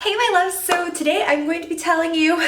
Hey my loves, so today I'm going to be telling you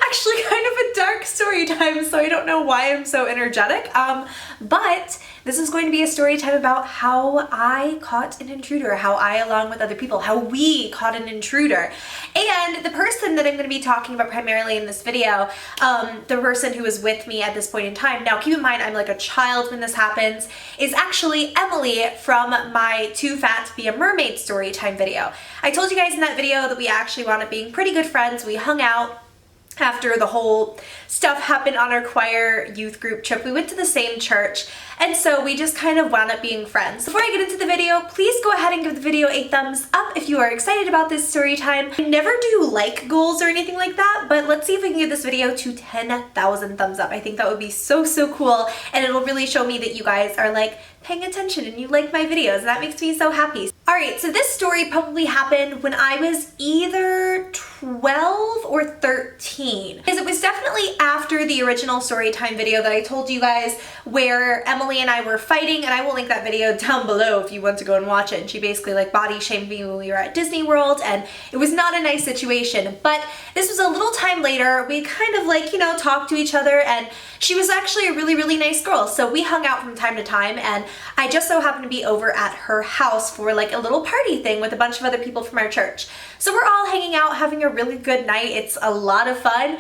actually kind of a dark story time, so I don't know why I'm so energetic, but this is going to be a story time about how I caught an intruder, how I, along with other people, how we caught an intruder. And the person that I'm going to be talking about primarily in this video, the person who was with me at this point in time, now keep in mind I'm like a child when this happens, is actually Emily from my Too Fat to Be a Mermaid story time video. I told you guys in that video that we actually wound up being pretty good friends. We hung out after the whole stuff happened on our choir youth group trip. We went to the same church, and so we just kind of wound up being friends. Before I get into the video, please go ahead and give the video a thumbs up if you are excited about this story time. I never do like goals or anything like that, but let's see if we can get this video to 10,000 thumbs up. I think that would be so cool, and it'll really show me that you guys are like paying attention and you like my videos, and that makes me so happy. Alright, so this story probably happened when I was either 12 or 13. Because it was definitely after the original Storytime video that I told you guys where Emily and I were fighting, and I will link that video down below if you want to go and watch it. And she basically like body shamed me when we were at Disney World, and it was not a nice situation. But this was a little time later. We kind of like, you know, talked to each other, and she was actually a really nice girl. So we hung out from time to time, and I just so happened to be over at her house for like a little party thing with a bunch of other people from our church. So we're all hanging out, having a really good night. It's a lot of fun.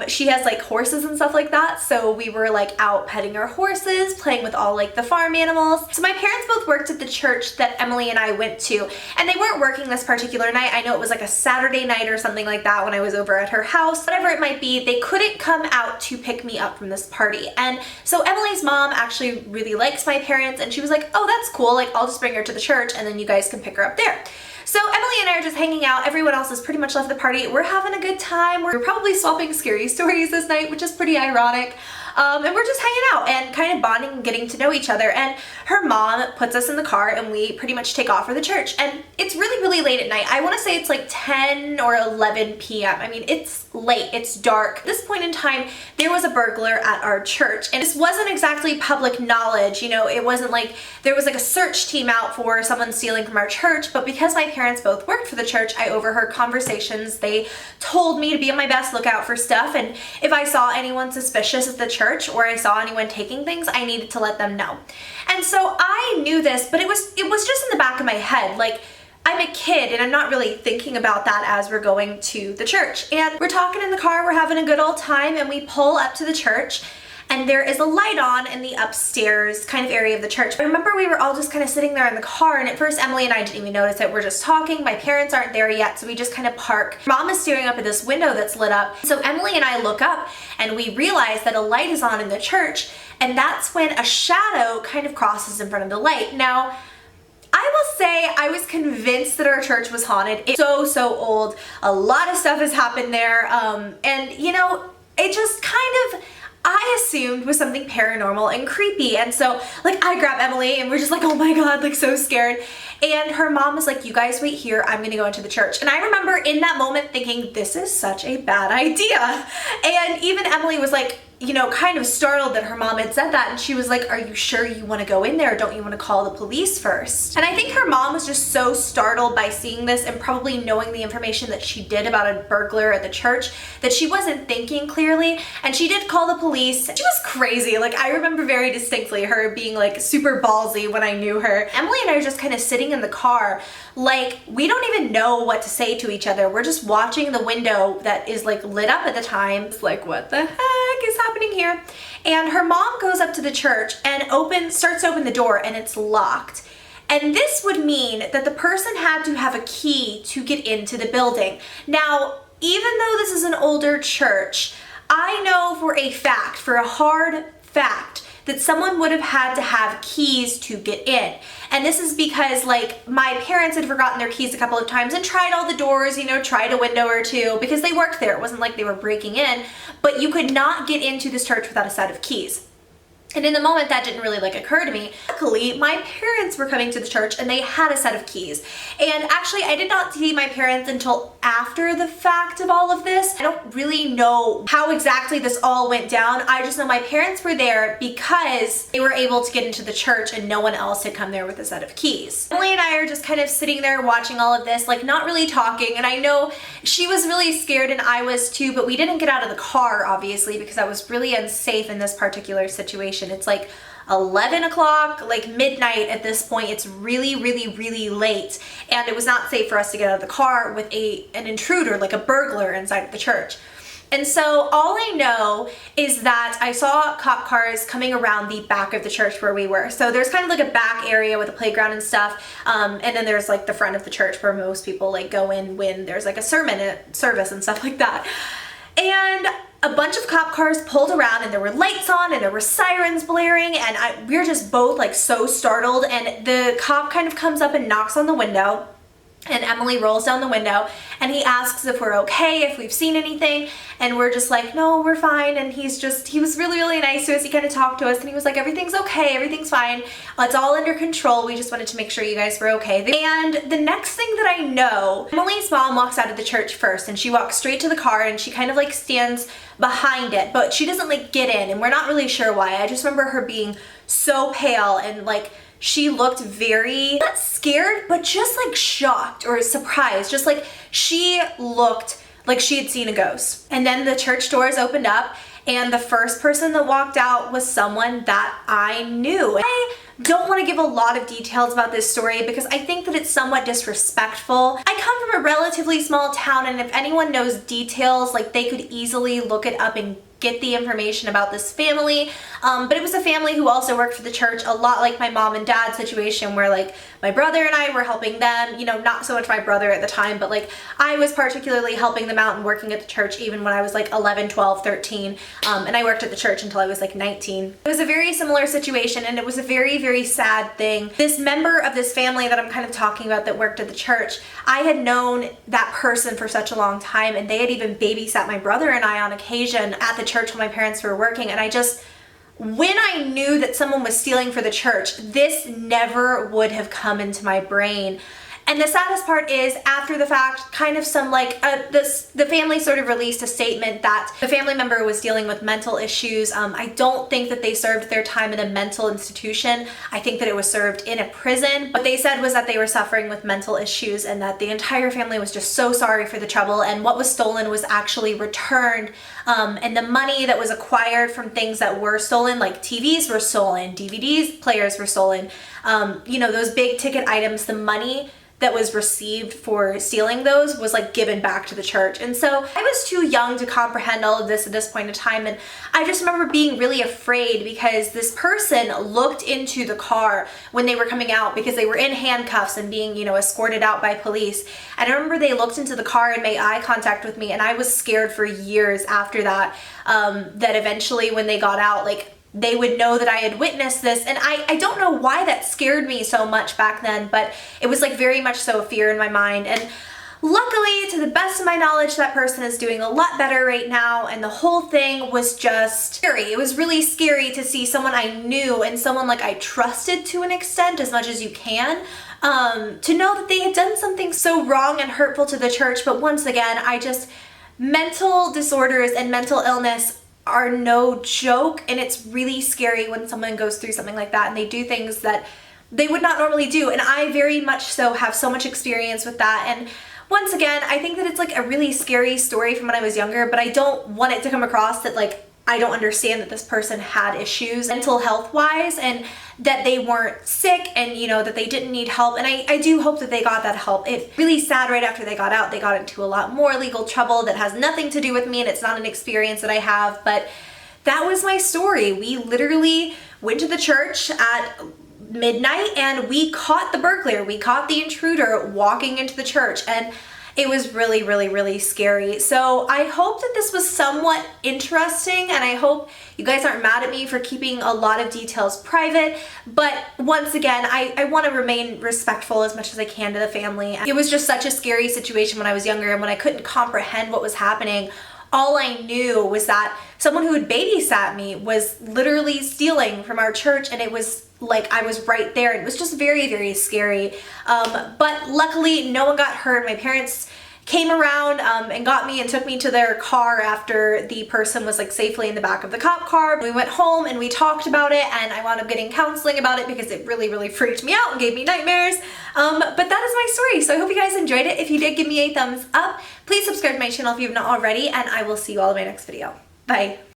She has like horses and stuff like that, so we were like out petting our horses, playing with all like the farm animals. So my parents both worked at the church that Emily and I went to, and they weren't working this particular night. I know it was like a Saturday night or something like that when I was over at her house. Whatever it might be, they couldn't come out to pick me up from this party. And so Emily's mom actually really likes my parents, and she was like, oh, that's cool, like I'll just bring her to the church and then you guys can pick her up there. So Emily and I are just hanging out. Everyone else has pretty much left the party. We're having a good time. We're probably swapping scary stories this night, which is pretty ironic. And we're just hanging out and kind of bonding and getting to know each other. And her mom puts us in the car and we pretty much take off for the church. And it's really late at night. I want to say it's like 10 or 11 p.m. I mean, it's late, it's dark. At this point in time, there was a burglar at our church. And this wasn't exactly public knowledge. You know, it wasn't like there was like a search team out for someone stealing from our church. But because my parents both worked for the church, I overheard conversations. They told me to be on my best lookout for stuff. And if I saw anyone suspicious at the church, or I saw anyone taking things, I needed to let them know. And so I knew this, but it was just in the back of my head. Like, I'm a kid and I'm not really thinking about that as we're going to the church. And we're talking in the car, we're having a good old time, and we pull up to the church, and there is a light on in the upstairs kind of area of the church. I remember we were all just kind of sitting there in the car, and at first Emily and I didn't even notice it. We're just talking. My parents aren't there yet, so we just kind of park. Mom is staring up at this window that's lit up. So Emily and I look up and we realize that a light is on in the church, and that's when a shadow kind of crosses in front of the light. Now, I will say I was convinced that our church was haunted. It's so old. A lot of stuff has happened there, and you know, it just kind of, I assumed was something paranormal and creepy. And so like I grab Emily and we're just like, oh my God, like so scared. And her mom was like, you guys wait here, I'm gonna go into the church. And I remember in that moment thinking, this is such a bad idea. And even Emily was like, you know, kind of startled that her mom had said that, and she was like, are you sure you want to go in there? Don't you want to call the police first? And I think her mom was just so startled by seeing this and probably knowing the information that she did about a burglar at the church that she wasn't thinking clearly, and she did call the police. She was crazy. Like, I remember very distinctly her being like super ballsy when I knew her. Emily and I are just kind of sitting in the car, like we don't even know what to say to each other. We're just watching the window that is like lit up at the time. It's like, what the heck is happening here? And her mom goes up to the church and starts to open the door, and it's locked. And this would mean that the person had to have a key to get into the building. Now, even though this is an older church, I know for a fact, for a hard fact, that someone would have had to have keys to get in. And this is because like my parents had forgotten their keys a couple of times and tried all the doors, you know, tried a window or two because they worked there. It wasn't like they were breaking in, but you could not get into this church without a set of keys. And in the moment, that didn't really like occur to me. Luckily, my parents were coming to the church and they had a set of keys. And actually, I did not see my parents until after the fact of all of this. I don't really know how exactly this all went down. I just know my parents were there because they were able to get into the church and no one else had come there with a set of keys. Emily and I are just kind of sitting there watching all of this, like not really talking. And I know she was really scared and I was too, but we didn't get out of the car, obviously, because I was really unsafe in this particular situation. It's like 11 o'clock, like midnight at this point. It's really, really, really late. And it was not safe for us to get out of the car with an intruder, like a burglar inside of the church. And so all I know is that I saw cop cars coming around the back of the church where we were. So there's kind of like a back area with a playground and stuff. And then there's like the front of the church where most people like go in when there's like a sermon service and stuff like that. And a bunch of cop cars pulled around and there were lights on and there were sirens blaring and we were just both like so startled, and the cop kind of comes up and knocks on the window. And Emily rolls down the window and he asks if we're okay, if we've seen anything. And we're just like, no, we're fine. And he was really, really nice to us. He kind of talked to us and he was like, everything's okay, everything's fine. It's all under control. We just wanted to make sure you guys were okay. And the next thing that I know, Emily's mom walks out of the church first and she walks straight to the car and she kind of like stands behind it, but she doesn't like get in, and we're not really sure why. I just remember her being so pale and like, she looked very, not scared, but just like shocked or surprised. Just like she looked like she had seen a ghost. And then the church doors opened up and the first person that walked out was someone that I knew. I don't want to give a lot of details about this story because I think that it's somewhat disrespectful. I come from a relatively small town, and if anyone knows details, like they could easily look it up and get the information about this family. But it was a family who also worked for the church, a lot like my mom and dad situation, where like my brother and I were helping them, you know, not so much my brother at the time, but like I was particularly helping them out and working at the church even when I was like 11, 12, 13. And I worked at the church until I was like 19. It was a very similar situation and it was a very, very sad thing. This member of this family that I'm kind of talking about that worked at the church, I had known that person for such a long time, and they had even babysat my brother and I on occasion at the church when my parents were working. And when I knew that someone was stealing for the church, this never would have come into my brain. And the saddest part is, after the fact, kind of some like, the family sort of released a statement that the family member was dealing with mental issues. I don't think that they served their time in a mental institution. I think that it was served in a prison. What they said was that they were suffering with mental issues and that the entire family was just so sorry for the trouble, and what was stolen was actually returned. And the money that was acquired from things that were stolen, like TVs were stolen, DVDs players were stolen, you know, those big ticket items, the money that was received for stealing those was like given back to the church. And so I was too young to comprehend all of this at this point in time, and I just remember being really afraid because this person looked into the car when they were coming out, because they were in handcuffs and being, you know, escorted out by police. And I remember they looked into the car and made eye contact with me, and I was scared for years after that, that eventually when they got out, like, they would know that I had witnessed this. And I don't know why that scared me so much back then, but it was like very much so a fear in my mind. And luckily, to the best of my knowledge, that person is doing a lot better right now, and the whole thing was just scary. It was really scary to see someone I knew and someone like I trusted to an extent, as much as you can, to know that they had done something so wrong and hurtful to the church. But once again, mental disorders and mental illness are no joke, and it's really scary when someone goes through something like that and they do things that they would not normally do. And I very much so have so much experience with that. And once again, I think that it's like a really scary story from when I was younger, but I don't want it to come across that like I don't understand that this person had issues mental health wise, and that they weren't sick, and you know, that they didn't need help. And I do hope that they got that help. It's really sad right after they got out, they got into a lot more legal trouble that has nothing to do with me, and it's not an experience that I have. But that was my story. We literally went to the church at midnight and we caught the burglar. We caught the intruder walking into the church, and it was really, really, really scary. So I hope that this was somewhat interesting, and I hope you guys aren't mad at me for keeping a lot of details private. But once again, I want to remain respectful as much as I can to the family. It was just such a scary situation when I was younger, and when I couldn't comprehend what was happening, all I knew was that someone who had babysat me was literally stealing from our church, and it was like I was right there. It was just very, very scary. But luckily no one got hurt. My parents came around and got me and took me to their car after the person was like safely in the back of the cop car. We went home and we talked about it, and I wound up getting counseling about it because it really, really freaked me out and gave me nightmares. But that is my story. So I hope you guys enjoyed it. If you did, give me a thumbs up. Please subscribe to my channel if you have not already, and I will see you all in my next video. Bye.